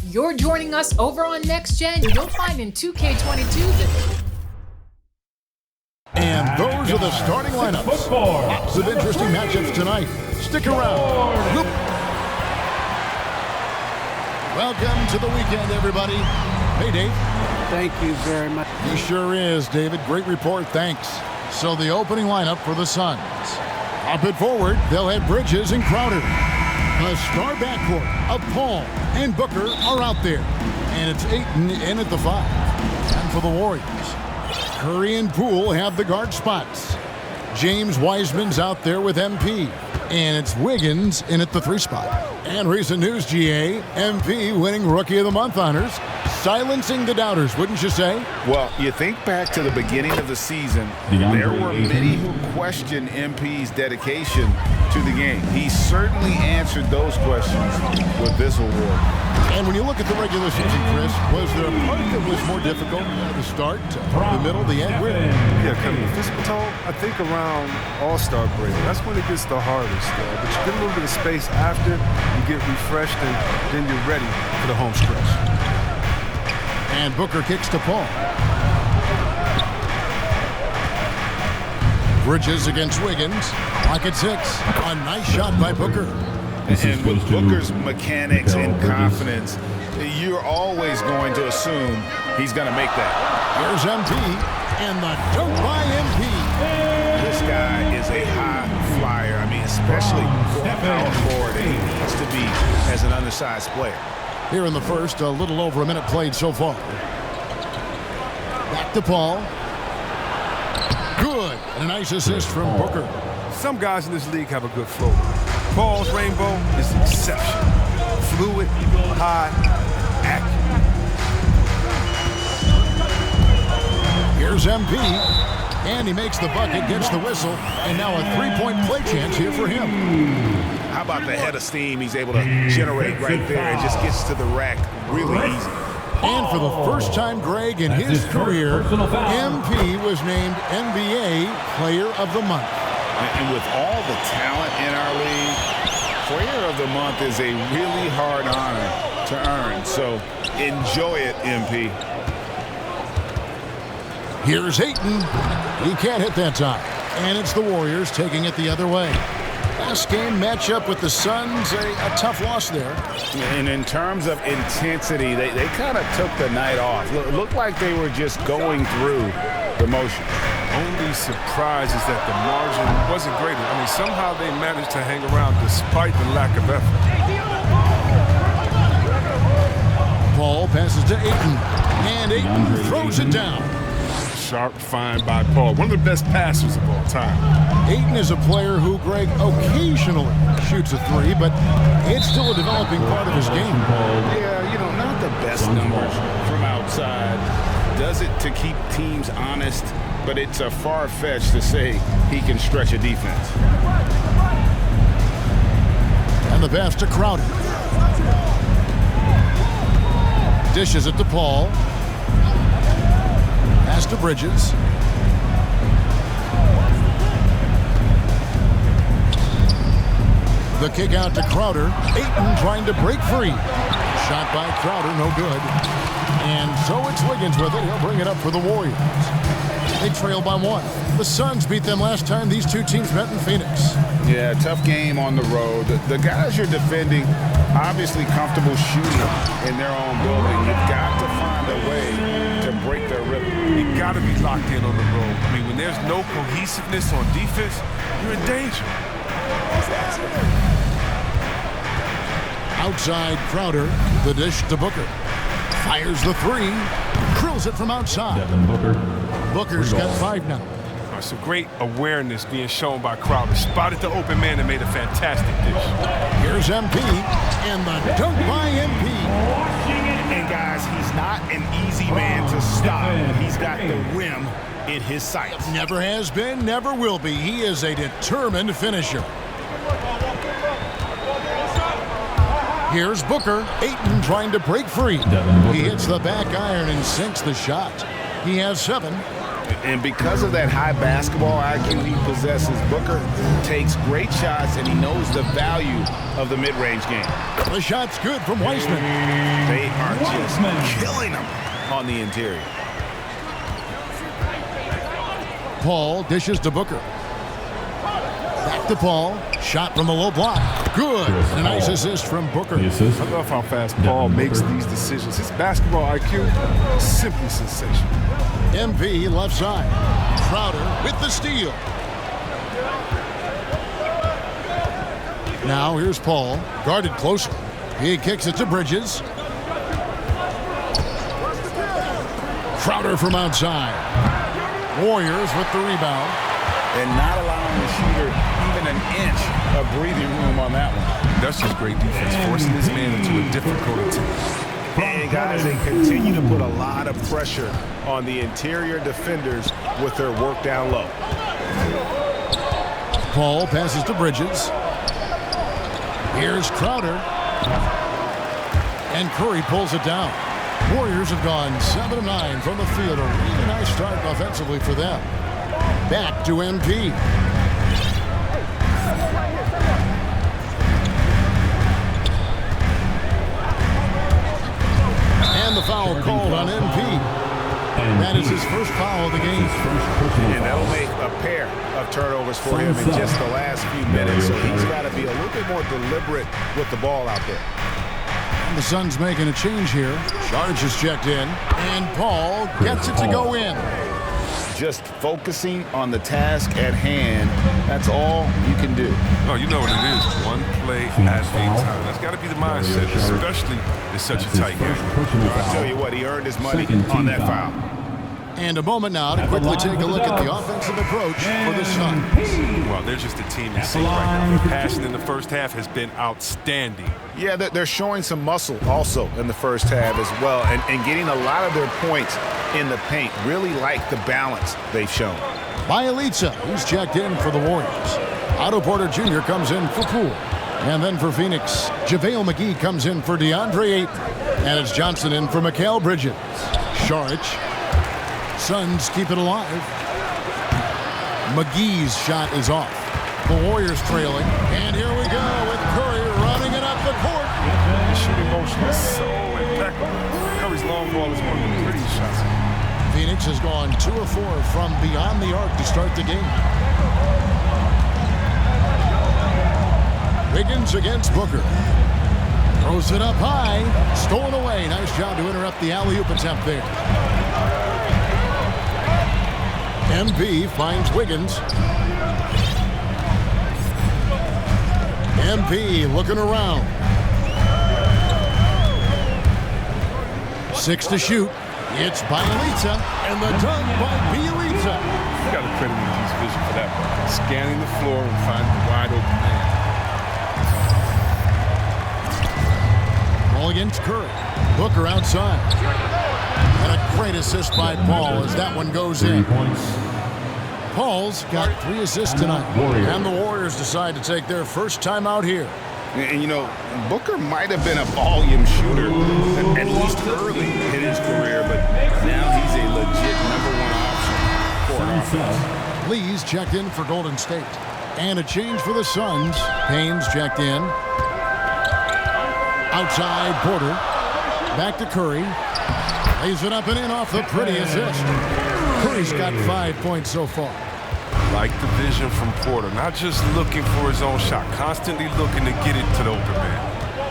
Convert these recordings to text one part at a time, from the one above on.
You're joining us over on Next Gen, you'll find in 2K22 that... And those are the starting lineups. Lots of interesting matchups tonight. Stick around. Look. Welcome to the weekend, everybody. Hey, Dave. Thank you very much. He sure is, David. Great report, thanks. So the opening lineup for the Suns. Up it forward, they'll have Bridges and Crowder. A star backcourt of Paul and Booker are out there. And it's Ayton in at the 5. And for the Warriors, Curry and Poole have the guard spots. James Wiseman's out there with MP. And it's Wiggins in at the 3 spot. And recent news, GA, MP winning Rookie of the Month honors. Silencing the doubters, wouldn't you say? Well, you think back to the beginning of the season, there were many who questioned MP's dedication to the game. He certainly answered those questions with this award. And when you look at the regular season, Chris, was there a part that was more difficult? The start, the middle, the end? Where? Yeah, kind of the physical tone, I think around All-Star break. That's when it gets the hardest. But you get a little bit of space after, you get refreshed, and then you're ready for the home stretch. And Booker kicks to Paul. Bridges against Wiggins. Lock at 6. A nice shot by Booker. And with Booker's mechanics and confidence, you're always going to assume he's going to make that. Here's MP. And the dunk by MP. This guy is a high flyer. I mean, especially for a power forward, and he needs to be as an undersized player. Here in the first, a little over a minute played so far. Back to Paul. Good. And a nice assist from Booker. Some guys in this league have a good flow. Paul's rainbow is exceptional. Fluid, high, accurate. Here's MP. And he makes the bucket, gets the whistle, and now a 3-point play chance here for him. How about the head of steam he's able to generate right there and just gets to the rack really easy. And for the first time, Greg, in his career, MP was named NBA Player of the Month. And with all the talent in our league, Player of the Month is a really hard honor to earn. So enjoy it, MP. Here's Ayton. He can't hit that time. And it's the Warriors taking it the other way. Last game matchup with the Suns, a tough loss there. And in terms of intensity, they kind of took the night off. Looked like they were just going through the motions. Only surprise is that the margin wasn't great. I mean, somehow they managed to hang around despite the lack of effort. Paul passes to Ayton. And Ayton throws it down. Sharp find by Paul. One of the best passers of all time. Ayton is a player who, Greg, occasionally shoots a 3, but it's still a developing part of his game. Yeah, you know, not the best numbers from outside. Does it to keep teams honest, but it's a far-fetched to say he can stretch a defense. And the pass to Crowder. Dishes it to Paul. Pass to Bridges. The kick out to Crowder. Ayton trying to break free. Shot by Crowder, no good. And so it's Wiggins with it. He'll bring it up for the Warriors. They trail by 1. The Suns beat them last time these two teams met in Phoenix. Yeah, tough game on the road. The guys you're defending, obviously comfortable shooting in their own building. You've got to find a way to break their rhythm. You got to be locked in on the road. I mean, when there's no cohesiveness on defense, you're in danger. Outside Crowder, the dish to Booker. Fires the 3, drills it from outside. Booker's got 5 now. Some great awareness being shown by Crowder. Spotted the open man and made a fantastic dish. Here's MP, and the dunk by MP. And guys, he's not an easy man to stop. He's got the rim in his sights. Never has been, never will be. He is a determined finisher. Here's Booker. Ayton trying to break free. He hits the back iron and sinks the shot. He has 7. And because of that high basketball IQ he possesses, Booker takes great shots, and he knows the value of the mid-range game. The shot's good from Weissman. They are just killing him on the interior. Paul dishes to Booker. Back to Paul. Shot from the low block. Good. A nice assist from Booker. I love how fast Paul makes these decisions. His basketball IQ is simply sensational. MP left side. Crowder with the steal. Now here's Paul. Guarded closer. He kicks it to Bridges. Crowder from outside. Warriors with the rebound. And not allowing the shooter even an inch of breathing room on that one. That's just great defense, forcing this man into a difficult attempt. And guys, they continue to put a lot of pressure on the interior defenders with their work down low. Paul passes to Bridges. Here's Crowder. And Curry pulls it down. Warriors have gone 7 of 9 from the field. A really nice start offensively for them. Back to MP. And the foul called on MP. That is his first foul of the game. And that'll make a pair of turnovers for him in just the last few minutes. So he's got to be a little bit more deliberate with the ball out there. And the Suns making a change here. Sharge is checked in. And Paul gets it to go in. Just focusing on the task at hand. That's all you can do. Oh, you know what it is. One play at a time. That's got to be the mindset, especially in such a tight game. I'll tell you what, he earned his money on that foul. And a moment now to quickly take a look at the offensive approach for the Suns. Well, they're just a team in sync right now. Their passing in the first half has been outstanding. Yeah, they're showing some muscle also in the first half as well, and getting a lot of their points in the paint. Really like the balance they've shown. Bielitsa, who's checked in for the Warriors. Otto Porter Jr. comes in for Poole. And then for Phoenix, JaVale McGee comes in for DeAndre Ayton. And it's Johnson in for Mikal Bridges. Saric. Suns keep it alive. McGee's shot is off. The Warriors trailing. And here we go with Curry running it up the court. The shooting motion is so impeccable. Curry's long ball is one of the prettiest shots. Phoenix has gone 2 of 4 from beyond the arc to start the game. Wiggins against Booker. Throws it up high. Stolen away. Nice job to interrupt the alley-oop attempt there. MP finds Wiggins. MP looking around. 6 to shoot. It's Bielitsa, and the dunk by Bielitsa. You got to credit McGee's vision for that one. Scanning the floor and finding the wide open man. Ball against Curry. Booker outside. And a great assist by Paul as that one goes in. Paul's got 3 assists tonight. And the Warriors decide to take their first time out here. And, you know, Booker might have been a volume shooter, at least early in his career, but now he's a legit #1 option for an offense. Lee's checked in for Golden State. And a change for the Suns. Payne's checked in. Outside, Porter. Back to Curry. Lays it up and in off the pretty assist. Curry's got 5 points so far. Like the vision from Porter, not just looking for his own shot, constantly looking to get it to the open man.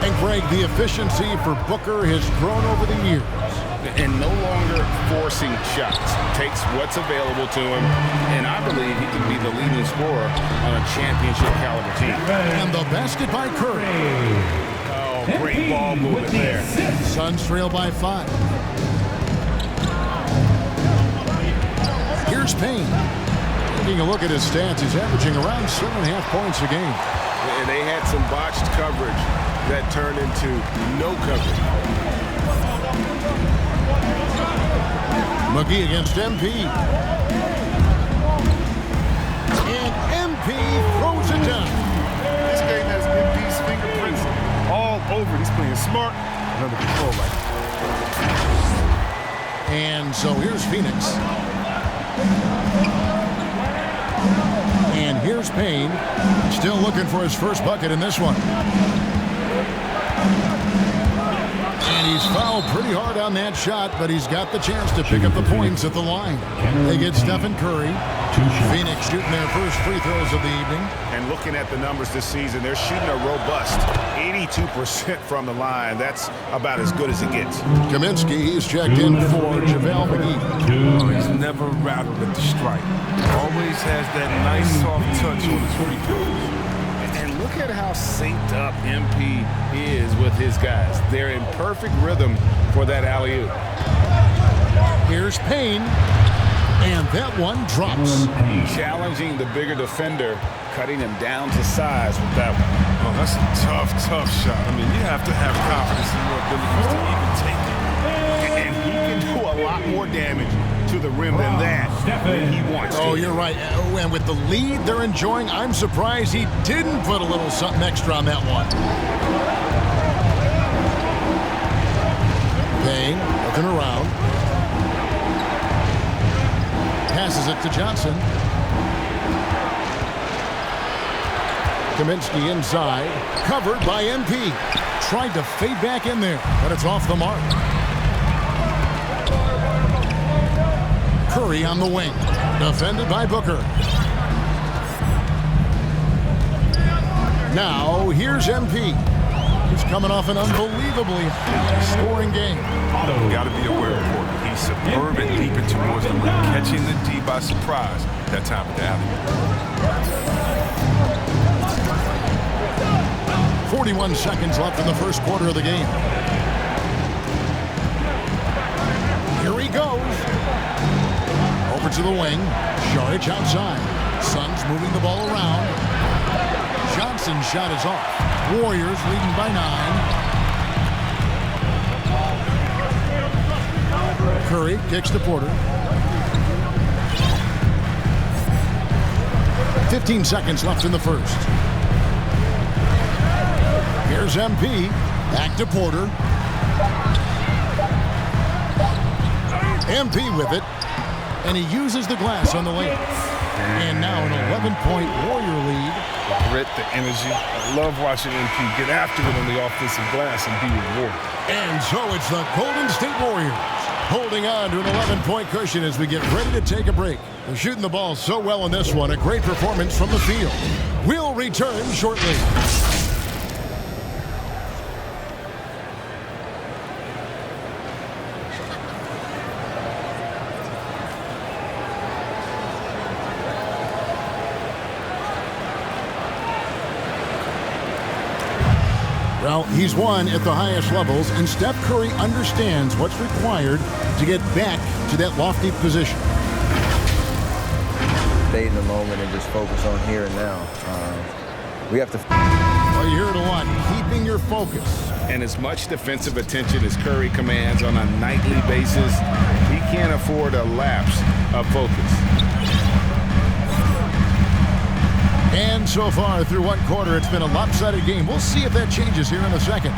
And Greg, the efficiency for Booker has grown over the years. And no longer forcing shots. Takes what's available to him, and I believe he can be the leading scorer on a championship caliber team. And the basket by Curry. Oh, great ball movement there. Suns trail by 5. Here's Payne. Taking a look at his stats, he's averaging around 7.5 points a game. And they had some botched coverage that turned into no coverage. McGee against MP. And MP throws it down. This game has MP's fingerprints all over. He's playing smart and under control right now. And so here's Phoenix. And here's Payne. Still looking for his first bucket in this one. And he's fouled pretty hard on that shot, but he's got the chance to pick up the points at the line. They get Stephen Curry. Phoenix shooting their first free throws of the evening. And looking at the numbers this season, they're shooting a robust 82% from the line. That's about as good as it gets. Kaminsky, he's checked in for JaVale McGee. Oh, he's never rattled at the strike. Always has that nice soft touch on his free throws. And look at how synced up MP is with his guys. They're in perfect rhythm for that alley-oop. Here's Payne. And that one drops. Challenging the bigger defender, cutting him down to size with that one. Oh, that's a tough shot. I mean, you have to have confidence in your abilities to even take it. And he can do a lot more damage to the rim than that when he wants to. Oh, you're right. And with the lead they're enjoying, I'm surprised he didn't put a little something extra on that one. Payne looking around. Passes it to Johnson. Kaminsky inside. Covered by MP. Tried to fade back in there, but it's off the mark. Curry on the wing. Defended by Booker. Now, here's MP. He's coming off an unbelievably high-scoring game. You got to be aware of Porter. He's superb at leaping towards the rim, catching the D by surprise that time at the alley. 41 seconds left in the first quarter of the game. Here he goes. Over to the wing. Saric outside. Suns moving the ball around. Johnson's shot is off. Warriors leading by 9. Curry kicks to Porter. 15 seconds left in the first. Here's MP. Back to Porter. MP with it. And he uses the glass on the layup. And now an 11-point Warrior lead. The grit, the energy. I love watching MP get after it on the offensive glass and be rewarded. And so it's the Golden State Warriors holding on to an 11-point cushion as we get ready to take a break. They're shooting the ball so well in this one. A great performance from the field. We'll return shortly. Well, he's won at the highest levels, and Steph Curry understands what's required to get back to that lofty position. Stay in the moment and just focus on here and now. We have to... Well, you hear it a lot, keeping your focus. And as much defensive attention as Curry commands on a nightly basis, he can't afford a lapse of focus. And so far through one quarter, it's been a lopsided game. We'll see if that changes here in a second.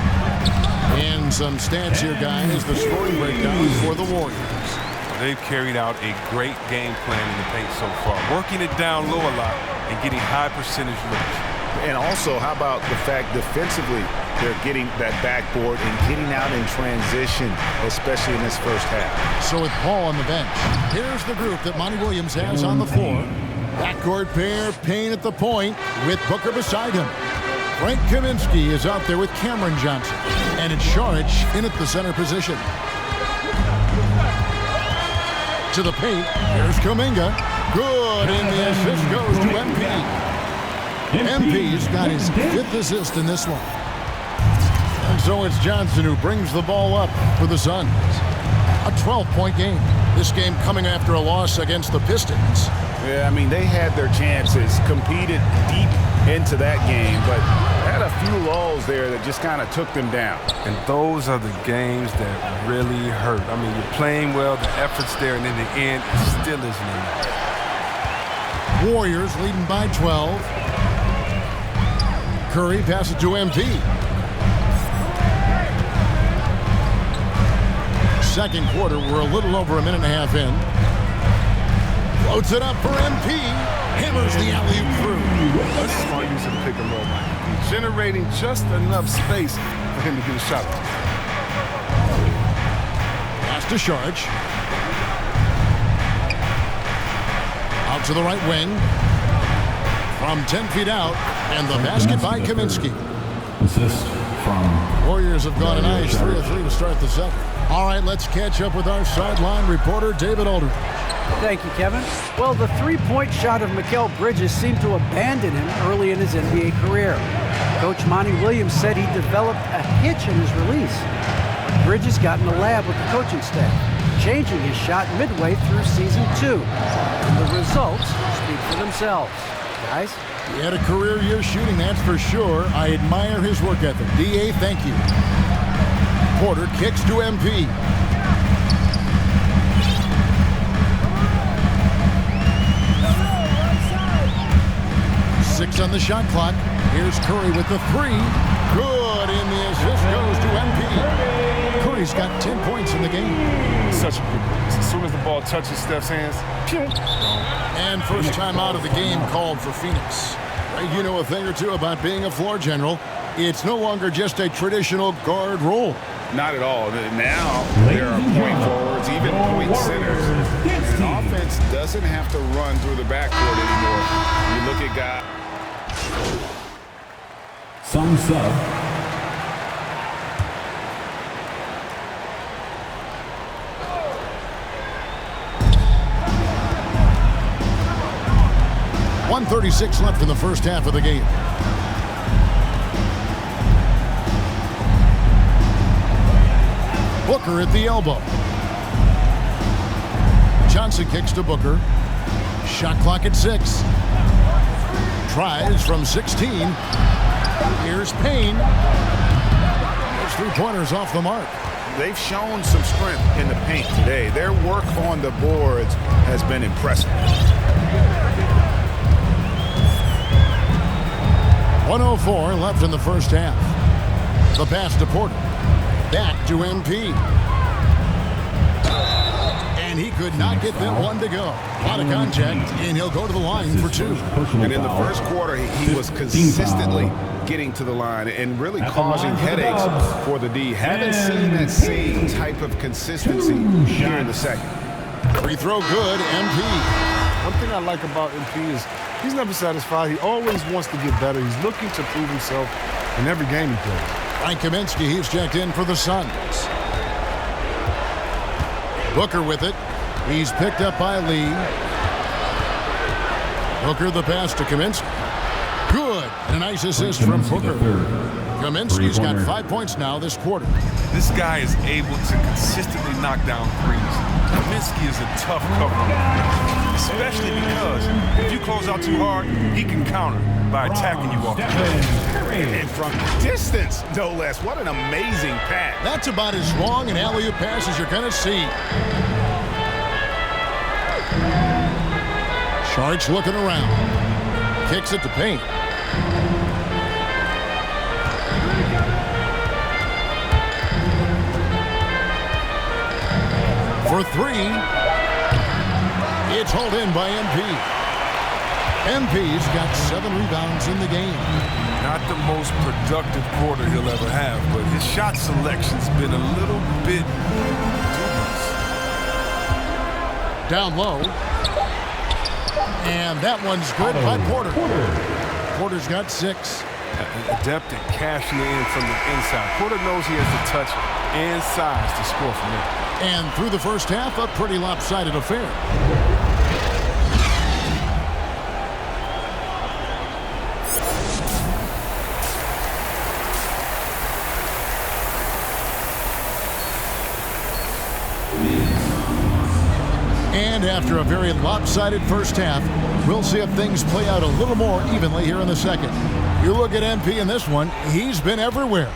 And some stats here, guys, the scoring breakdown for the Warriors. They've carried out a great game plan in the paint so far, working it down low a lot and getting high percentage looks. And also, how about the fact defensively, they're getting that backboard and getting out in transition, especially in this first half. So with Paul on the bench, here's the group that Monty Williams has on the floor. Backcourt pair, Payne at the point with Booker beside him. Frank Kaminsky is out there with Cameron Johnson. And it's Saric in at the center position. To the paint, here's Kuminga. Good, and the assist goes to MP. MP's got his 5th assist in this one. And so it's Johnson who brings the ball up for the Suns. A 12-point game. This game coming after a loss against the Pistons. Yeah, I mean, they had their chances, competed deep into that game, but had a few lulls there that just kind of took them down. And those are the games that really hurt. I mean, you're playing well, the effort's there, and in the end, it still isn't enough. Warriors leading by 12. Curry passes to MP. Second quarter, we're a little over a minute and a half in. Floats it up for MP. Hammers the alley-oop through. That's a smart use of the pick and roll, Mike. Generating just enough space for him to get a shot. Pass to Sharge. Out to the right wing. From 10 feet out. And the basket by Kaminsky. Assist from Warriors have gone a nice 3 of 3 to start the second. All right, let's catch up with our sideline reporter, David Aldridge. Thank you, Kevin. Well, the three-point shot of Mikal Bridges seemed to abandon him early in his NBA career. Coach Monty Williams said he developed a hitch in his release. But Bridges got in the lab with the coaching staff, changing his shot midway through season 2. And the results speak for themselves. Guys? He had a career year shooting, that's for sure. I admire his work ethic. D.A., thank you. Porter kicks to MP. Six on the shot clock. Here's Curry with the three. Good, and the assist goes to MP. Curry's got 10 points in the game. Such a good pass. As soon as the ball touches Steph's hands, pew. And first time out of the game called for Phoenix. You know a thing or two about being a floor general. It's no longer just a traditional guard role. Not at all. Now there are point forwards, even point centers. And offense doesn't have to run through the backcourt anymore. You look at guys. some sub. .136 left in the first half of the game. Booker at the elbow. Johnson kicks to Booker. Shot clock at 6. Tries from 16. Here's Payne. There's 3-pointers off the mark. They've shown some strength in the paint today. Their work on the boards has been impressive. 104 left in the first half. The pass to Porter. Back to MP. And he could not get that one to go. A lot of contact, and he'll go to the line for 2. And in the first quarter, he was consistently getting to the line and really causing headaches for the D. Haven't seen that same type of consistency here in the second. Free throw good, MP. One thing I like about MP is he's never satisfied. He always wants to get better. He's looking to prove himself in every game he plays. Frank Kaminsky, he's checked in for the Suns. Booker with it. He's picked up by Lee. Booker the pass to Kaminsky. Good. And a nice assist from Booker. Kaminsky's got 5 points now this quarter. This guy is able to consistently knock down threes. Kaminsky is a tough cover, especially because if you close out too hard, he can counter by attacking you off the bench. And from distance, no less. What an amazing pass. That's about as long an alley-oop pass as you're going to see. Sharge looking around. Kicks it to Payne. For 3. It's hauled in by MP. MP's got 7 rebounds in the game. Not the most productive quarter he'll ever have, but his shot selection's been a little bit dubious. Down low. And that one's good by Porter. Porter's got 6. Adept at cashing in from the inside. Porter knows he has the touch and size to score from there. And through the first half, a pretty lopsided affair. And after a very lopsided first half, we'll see if things play out a little more evenly here in the second. You look at MP in this one, he's been everywhere.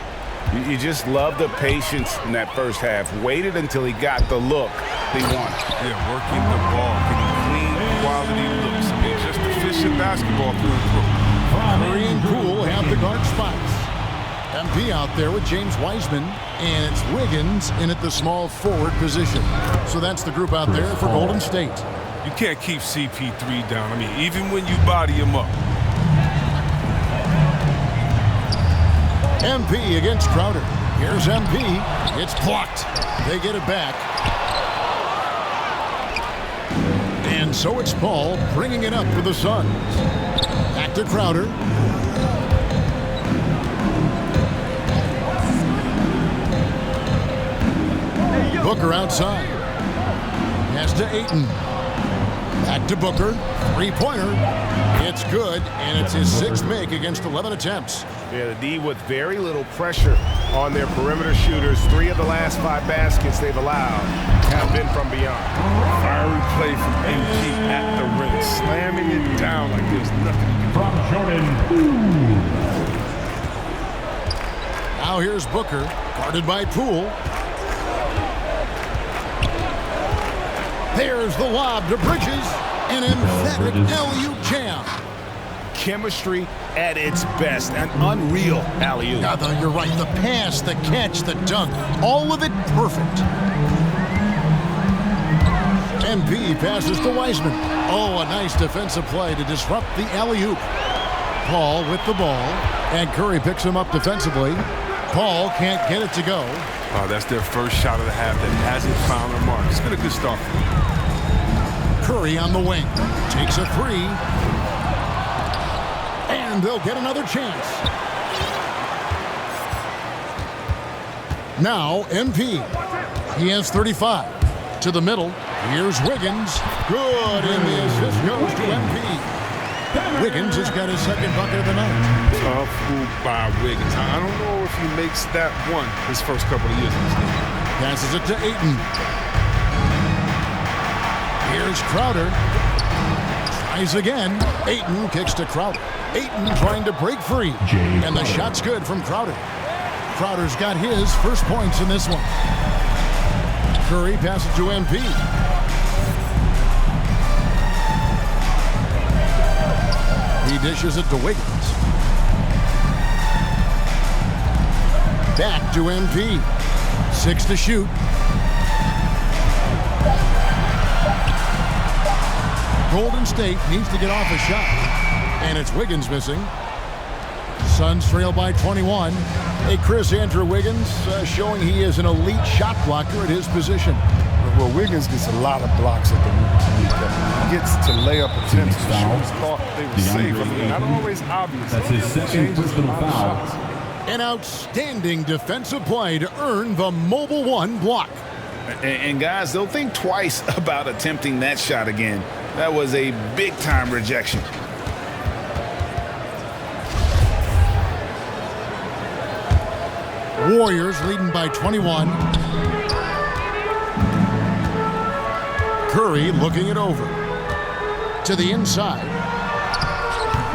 You just love the patience in that first half. Waited until he got the look he wanted. Yeah, working the ball, getting clean, quality looks. I mean, just efficient basketball through and through. Curry and Poole have the guard spots. MP out there with James Wiseman, and it's Wiggins in at the small forward position. So that's the group out there for Golden State. You can't keep CP3 down. I mean, even when you body him up. MP against Crowder. Here's MP. It's blocked. They get it back. And so it's Paul bringing it up for the Suns. Back to Crowder. Booker outside. Pass to Ayton. Back to Booker. Three-pointer. It's good, and it's his sixth make against 11 attempts. Yeah, the D with very little pressure on their perimeter shooters. 3 of the last 5 baskets they've allowed have been from beyond. Fiery play from MP at the rim, slamming it down like there's nothing you can do. From Jordan. Now here's Booker, guarded by Poole. There's the lob to Bridges. An emphatic alley-oop jam. Chemistry at its best. An unreal alley-oop. Yeah, you're right. The pass, the catch, the dunk. All of it perfect. MP passes to Wiseman. Oh, a nice defensive play to disrupt the alley-oop. Paul with the ball. And Curry picks him up defensively. Paul can't get it to go. That's their first shot of the half that hasn't found their mark. It's been a good start for them. Curry on the wing. Takes a three. And they'll get another chance. Now MP. He has 35. To the middle. Here's Wiggins. Good, and the assist goes to MP. Wiggins has got his second bucket of the night. Tough move by Wiggins. I don't know if he makes that one his first couple of years in this league. Passes it to Ayton. Here's Crowder. Tries again. Ayton kicks to Crowder. Ayton trying to break free. And the shot's good from Crowder. Crowder's got his first points in this one. Curry passes to MP. He dishes it to Wiggins. Back to MP. 6 to shoot. Golden State needs to get off a shot. And it's Wiggins missing. Suns trail by 21. Hey, Chris, Andrew Wiggins showing he is an elite shot blocker at his position. Well, Wiggins gets a lot of blocks at the league. He gets to layup attempts. Shooters thought they were safe. I mean, not always obvious. That's his second personal foul. An outstanding defensive play to earn the Mobile One block. And guys, they'll think twice about attempting that shot again. That was a big-time rejection. Warriors leading by 21. Curry looking it over. To the inside.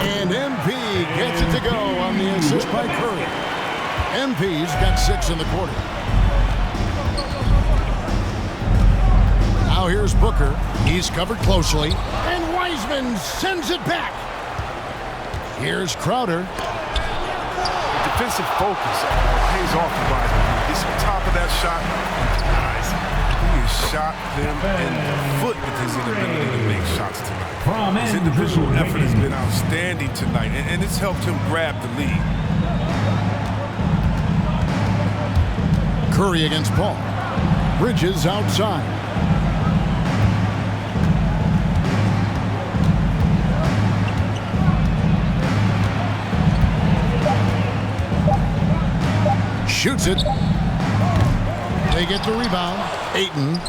And MP gets it to go on the assist by Curry. MP's got 6 in the quarter. Now here's Booker. He's covered closely. And Wiseman sends it back. Here's Crowder. Defensive focus pays off to Wiseman. He's on top of that shot. Nice. He has shot them in the foot with his inability to make shots tonight. His individual effort has been outstanding tonight, and it's helped him grab the lead. Curry against Paul. Bridges outside. Shoots it. They get the rebound. Ayton.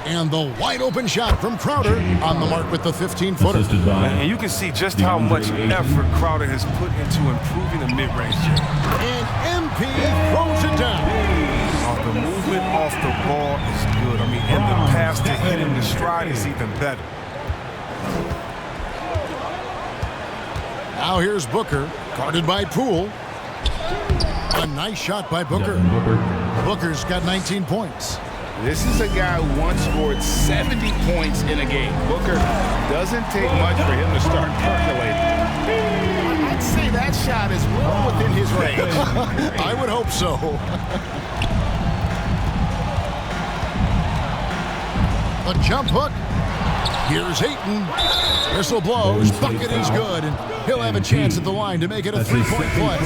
And the wide open shot from Crowder on the mark with the 15-footer. And you can see just how much effort Crowder has put into improving the mid-range game. And MP throws it down. The movement off the ball is good. I mean, and the pass to hit him the stride is even better. Now here's Booker. Guarded by Poole. A nice shot by Booker. Booker's got 19 points. This is a guy who once scored 70 points in a game. Booker doesn't take much for him to start percolating. I'd say that shot is well within his range. I would hope so. A jump hook. Here's Ayton. Whistle blows. Bucket is good. And he'll have a chance at the line to make it a three-point play.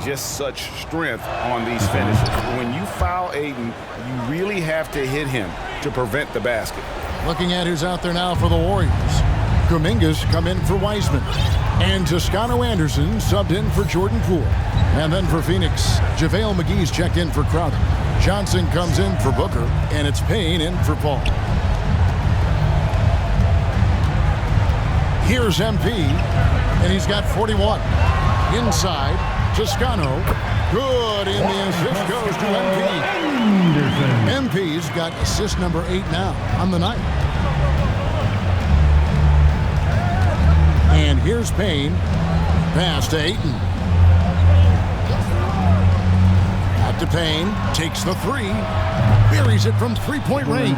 Just such strength on these finishes. When you foul Ayton, you really have to hit him to prevent the basket. Looking at who's out there now for the Warriors. Kuminga's come in for Wiseman. And Toscano Anderson subbed in for Jordan Poole. And then for Phoenix, JaVale McGee's checked in for Crowder. Johnson comes in for Booker. And it's Payne in for Paul. Here's MP. And he's got 41. Inside, Toscano. Good, and the assist goes to MP. MP's got assist number 8 now on the night. And here's Payne. Pass to Ayton. Out to Payne. Takes the three. Buries it from three-point range.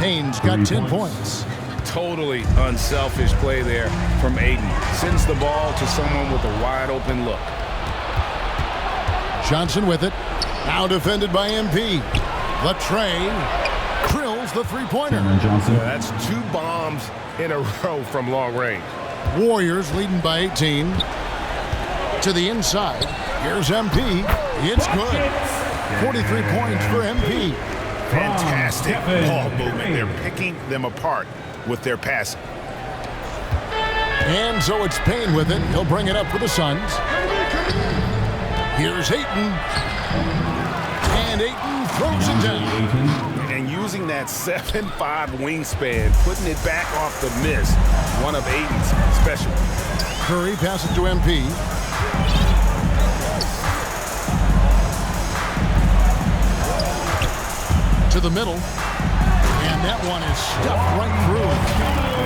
Payne's got 10 points. Totally unselfish play there from Ayton. Sends the ball to someone with a wide-open look. Johnson with it. Now defended by MP. Latrey drills the three-pointer. That's 2 bombs in a row from long range. Warriors leading by 18. To the inside. Here's MP. It's good. 43 points for MP. Fantastic ball movement. They're picking them apart with their passing. And so it's Payne with it. He'll bring it up for the Suns. Here's Ayton. And Ayton throws it down. And using that 7'5" wingspan, putting it back off the miss, one of Ayton's special. Curry passes to MP. To the middle. And that one is stuffed right through.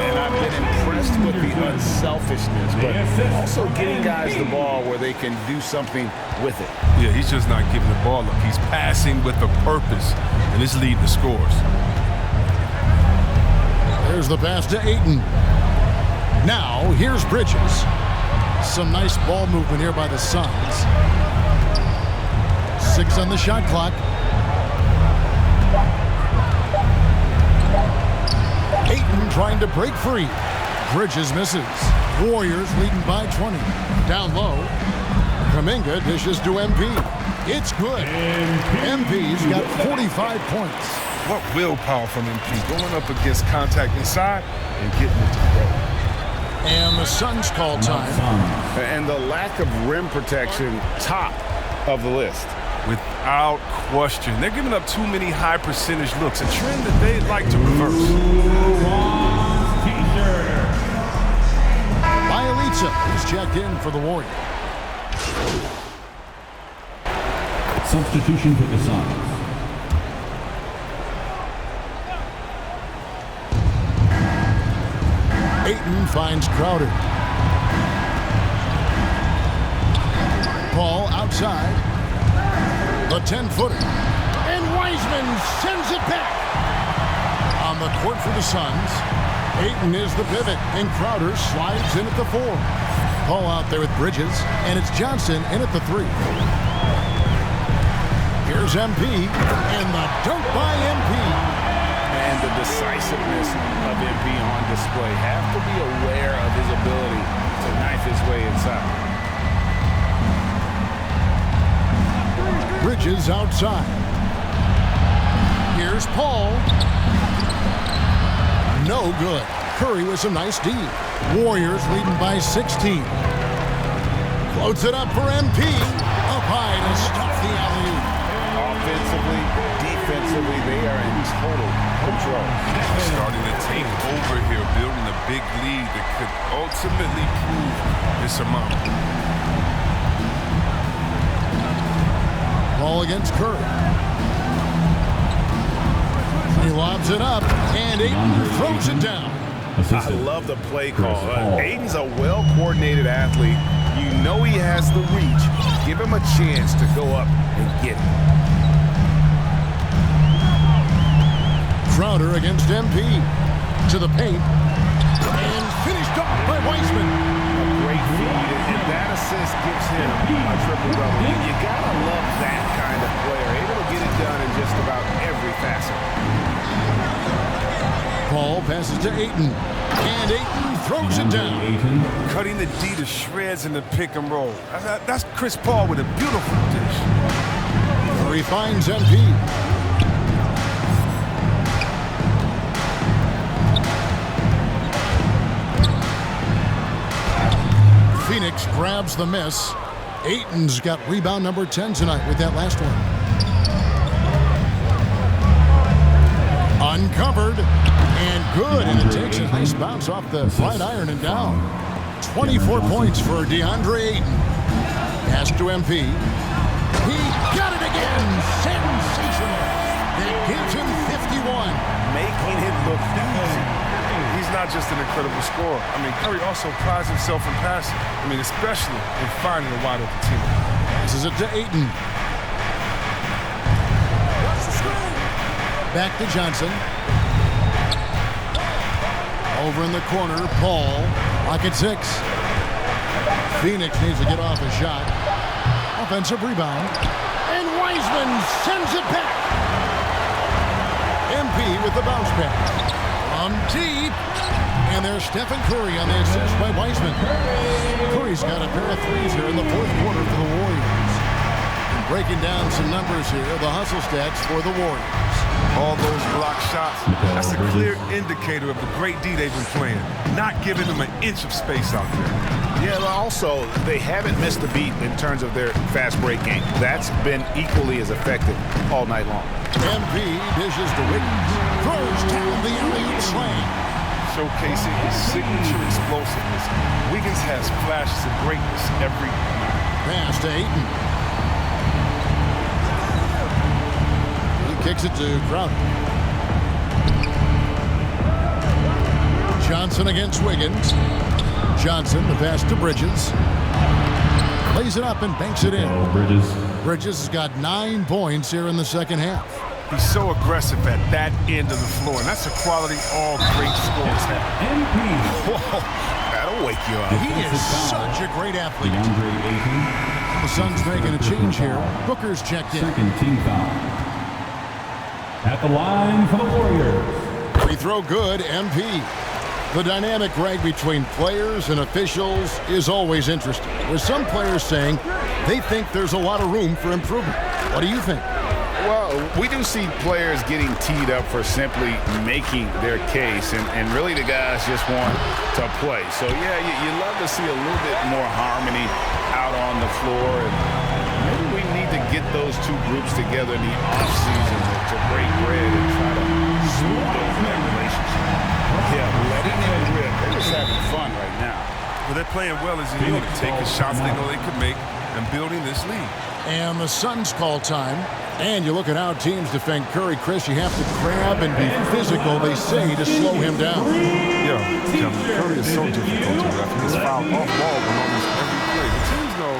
And I've been impressed with the unselfishness, but also getting guys the ball where they can do something with it. Yeah, he's just not giving the ball up. He's passing with a purpose, and it's leading to scores. There's the pass to Ayton. Now, here's Bridges. Some nice ball movement here by the Suns. 6 on the shot clock. Ayton trying to break free. Bridges misses. Warriors leading by 20. Down low. Kuminga dishes to MP. It's good. MP's got 45 points. What willpower from MP, going up against contact inside and getting it to go. And the Suns call time. And the lack of rim protection, top of the list. Without question. They're giving up too many high percentage looks, a trend that they'd like to reverse. Bielitsa is checked in for the Warriors. Substitution for the Suns. Ayton finds Crowder. Ball outside. The 10-footer. And Wiseman sends it back. On the court for the Suns. Ayton is the pivot, and Crowder slides in at the 4. Ball out there with Bridges, and it's Johnson in at the 3. Here's MP, and the dunk by MP. And the decisiveness of MP on display. Have to be aware of his ability to knife his way inside. Bridges outside. Here's Paul. No good. Curry with some nice D. Warriors leading by 16. Floats it up for MP. Up high to stuff the alley-oop. Offensively, defensively, they are in total control. Starting to take over here, building a big lead that could ultimately prove insurmountable. Ball against Curry. He lobs it up, and Ayton throws it down. I love the play call. Ayton's a well-coordinated athlete You know he has the reach. Give him a chance to go up and get it. Crowder against MP. To the paint. And finished off by Wiseman. A great feed, and that assist gives him a triple-double. You gotta love that kind of player, able to get it done in just about every facet. Paul passes to Ayton. And Ayton throws it down. Cutting the D to shreds in the pick and roll. That's Chris Paul with a beautiful dish. Curry finds MP. Phoenix grabs the miss. Ayton's got rebound number 10 tonight with that last one. Uncovered and good, and it takes a nice bounce off the right iron and down. 24 points for DeAndre Ayton. Pass to MP. He got it again. Sensational. That gives him 51. Making it look easy. He's not just an incredible scorer. I mean, Curry also prides himself in passing. I mean, especially in finding a wide open team. Passes it to Ayton. Back to Johnson. Over in the corner, Paul. Pocket 6. Phoenix needs to get off a shot. Offensive rebound. And Wiseman sends it back. MP with the bounce back. From deep. And there's Stephen Curry on the assist by Wiseman. Curry's got a pair of threes here in the fourth quarter for the Warriors. And breaking down some numbers here, the hustle stats for the Warriors. All those block shots, that's a clear indicator of the great D they've been playing. Not giving them an inch of space out there. Yeah, also, they haven't missed a beat in terms of their fast break game. That's been equally as effective all night long. MP dishes to Wiggins. Throws down the alley-oop slam. Showcasing his signature explosiveness. Wiggins has flashes of greatness every pass to Ayton. He kicks it to Crowder. Johnson against Wiggins. Johnson, the pass to Bridges. Lays it up and banks it in. Bridges has got 9 points here in the second half. He's so aggressive at that end of the floor, and that's a quality all great scorers have. Whoa, that'll wake you up. He is such a great athlete. The Suns making a change here. Booker's checked in. Second team foul. At the line for the Warriors. Free throw good, MP. The dynamic rag between players and officials is always interesting, with some players saying they think there's a lot of room for improvement. What do you think? Well, we do see players getting teed up for simply making their case, and really the guys just want to play. So, yeah, you love to see a little bit more harmony out on the floor, and maybe we need to get those two groups together in the offseason to break bread and try to smooth over that relationship. Yeah, letting them rip. They're just having fun right now. Well, they're playing well as a unit, taking shots they know they could make and building this lead. And the Suns call time. And you look at how teams defend Curry. Chris, you have to grab and be physical, they say, to slow him down. Yeah, Curry is so difficult to ref. He's fouled off ball on almost every play. The teams know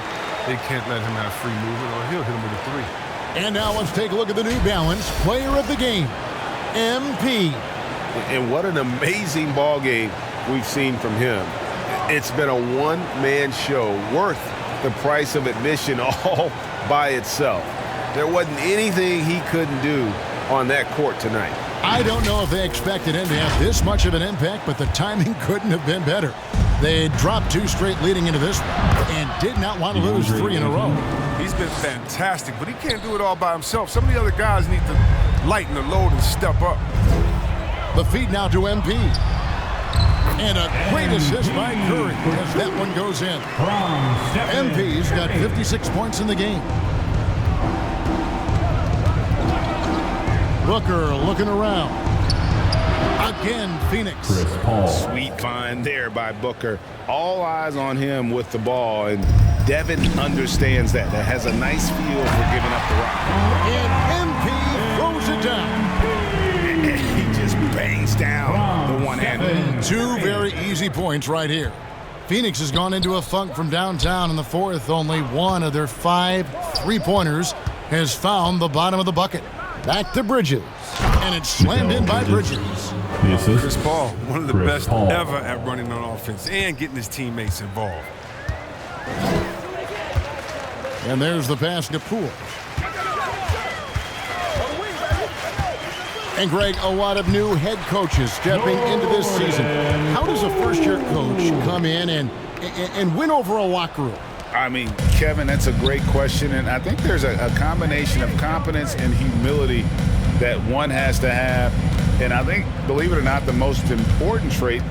they can't let him have free movement or he'll hit him with a three. And now let's take a look at the New Balance player of the game, MP. And what an amazing ball game we've seen from him. It's been a one-man show worth the price of admission all by itself. There wasn't anything he couldn't do on that court tonight. I don't know if they expected him to have this much of an impact, but the timing couldn't have been better. They dropped 2 straight leading into this one and did not want to lose 3 in a row. He's been fantastic, but he can't do it all by himself. Some of the other guys need to lighten the load and step up. The feed now to MP. And a great assist by Curry as that one goes in. MP's got 56 points in the game. Booker looking around. Again, Phoenix. Sweet find there by Booker. All eyes on him with the ball, and Devin understands that. That has a nice feel for giving up the rock. And MP throws it down. He just bangs down the one-hander. 2 very easy points right here. Phoenix has gone into a funk from downtown in the fourth. Only one of their 5 3-pointers has found the bottom of the bucket. Back to Bridges, and it's slammed in by Bridges. Chris Paul, one of the best ever at running on offense and getting his teammates involved. And there's the pass to Poole. And Greg, a lot of new head coaches stepping into this season. How does a first-year coach come in and win over a locker room? I mean, Kevin, that's a great question, and I think there's a combination of confidence and humility that one has to have. And I think, believe it or not, the most important trait,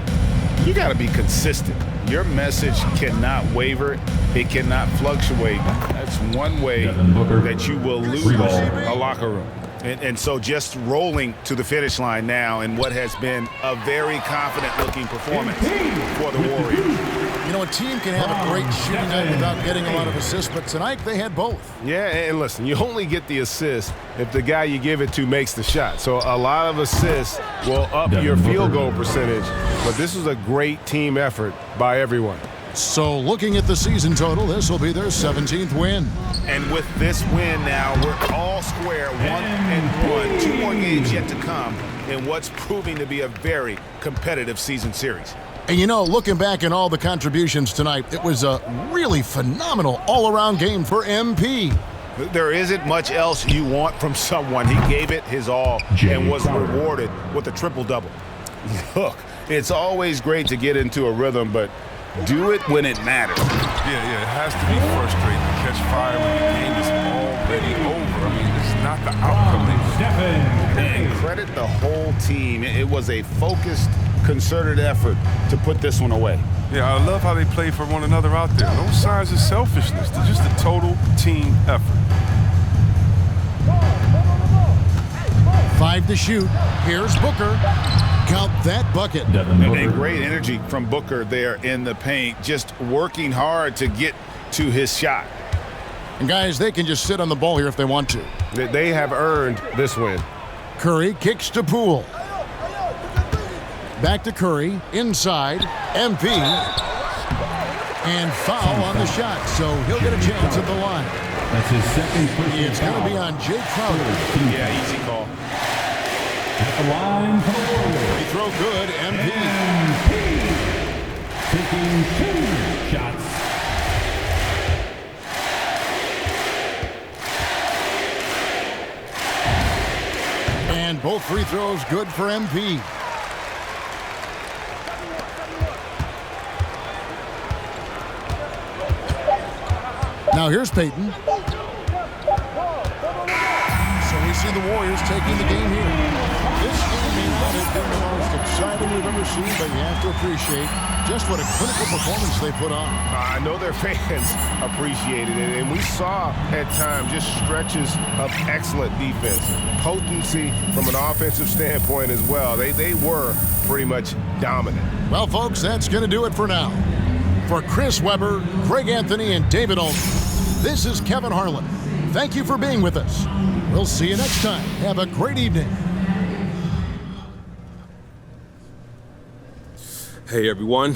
you got to be consistent. Your message cannot waver. It cannot fluctuate. That's one way that you will lose a locker room. And so just rolling to the finish line now in what has been a very confident-looking performance for the Warriors. You know, a team can have a great shooting night without getting a lot of assists, but tonight they had both. Yeah, and listen, you only get the assist if the guy you give it to makes the shot. So a lot of assists will up your field goal percentage, but this was a great team effort by everyone. So looking at the season total, this will be their 17th win. And with this win now, we're all square, 1-1. 2 more games yet to come in what's proving to be a very competitive season series. And you know, looking back at all the contributions tonight, it was a really phenomenal all-around game for MP. There isn't much else you want from someone. He gave it his all and was rewarded with a triple-double. Look, it's always great to get into a rhythm, but do it when it matters. Yeah, it has to be frustrating to catch fire when the game is already over. I mean, it's not the outcome they And credit the whole team. It was a focused, concerted effort to put this one away. Yeah, I love how they play for one another out there. No signs of selfishness. They're just a total team effort. 5 to shoot. Here's Booker. Count that bucket. And great energy from Booker there in the paint, just working hard to get to his shot. And guys, they can just sit on the ball here if they want to. They have earned this win. Curry kicks to Poole. Back to Curry, inside, MP. And foul on the shot, so he'll get a chance at the line. That's his second personal It's going to be on Jake Crowder. Yeah, easy call. At the line for the Warriors. Free throw good, MP. Taking 2 shots. And both free throws good for MP. Now here's Peyton. So we see the Warriors taking the game here. This game may not have been the most exciting we've ever seen, but you have to appreciate just what a clinical performance they put on. I know their fans appreciated it, and we saw at times just stretches of excellent defense, potency from an offensive standpoint as well. They were pretty much dominant. Well, folks, that's going to do it for now. For Chris Webber, Greg Anthony, and David Alton, this is Kevin Harlan. Thank you for being with us. We'll see you next time. Have a great evening. Hey, everyone.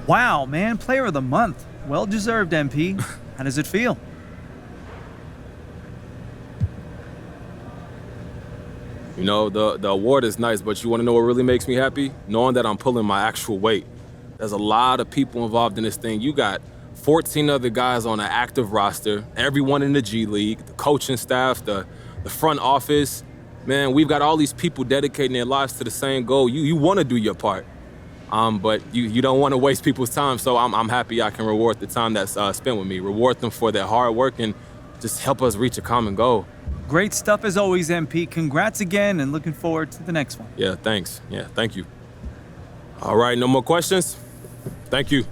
Wow, man, player of the month. Well deserved, MP. How does it feel? You know, the award is nice, but you want to know what really makes me happy? Knowing that I'm pulling my actual weight. There's a lot of people involved in this thing. You got 14 other guys on an active roster, everyone in the G League, the coaching staff, the front office. Man, we've got all these people dedicating their lives to the same goal. You want to do your part, but you don't want to waste people's time, so I'm happy I can reward the time that's spent with me, reward them for their hard work, and just help us reach a common goal. Great stuff as always, MP. Congrats again, and looking forward to the next one. Yeah, thanks. Yeah, thank you. All right, no more questions? Thank you.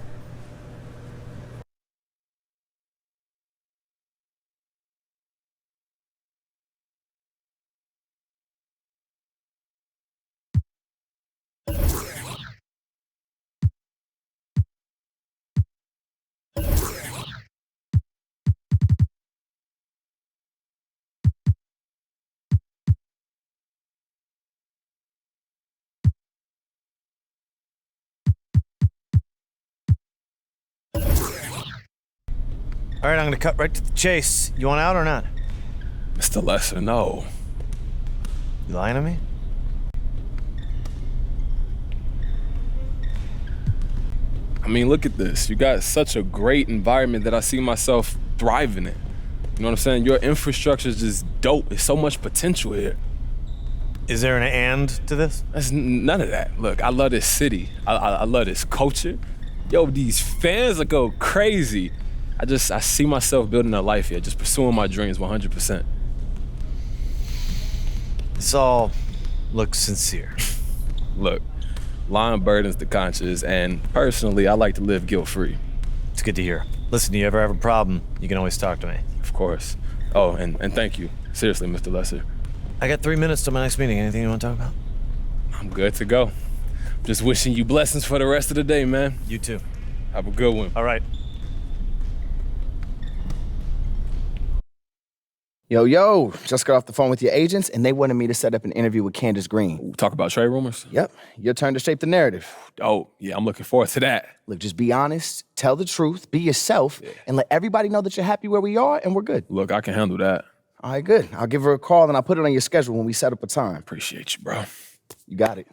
All right, I'm gonna cut right to the chase. You want out or not? Mr. Lesser, no. You lying to me? I mean, look at this. You got such a great environment that I see myself thriving in. You know what I'm saying? Your infrastructure is just dope. There's so much potential here. Is there an and to this? That's none of that. Look, I love this city. I love this culture. Yo, these fans will go crazy. I see myself building a life here, just pursuing my dreams 100%. This all looks sincere. Look, lying burdens the conscience, and personally, I like to live guilt-free. It's good to hear. Listen, do you ever have a problem, you can always talk to me. Of course. Oh, and thank you. Seriously, Mr. Lesser. I got 3 minutes to my next meeting. Anything you want to talk about? I'm good to go. Just wishing you blessings for the rest of the day, man. You too. Have a good one. All right. Yo, just got off the phone with your agents, and they wanted me to set up an interview with Candace Green. Talk about trade rumors? Yep, your turn to shape the narrative. Oh, yeah, I'm looking forward to that. Look, just be honest, tell the truth, be yourself, and let everybody know that you're happy where we are, and we're good. Look, I can handle that. All right, good. I'll give her a call, and I'll put it on your schedule when we set up a time. Appreciate you, bro. You got it.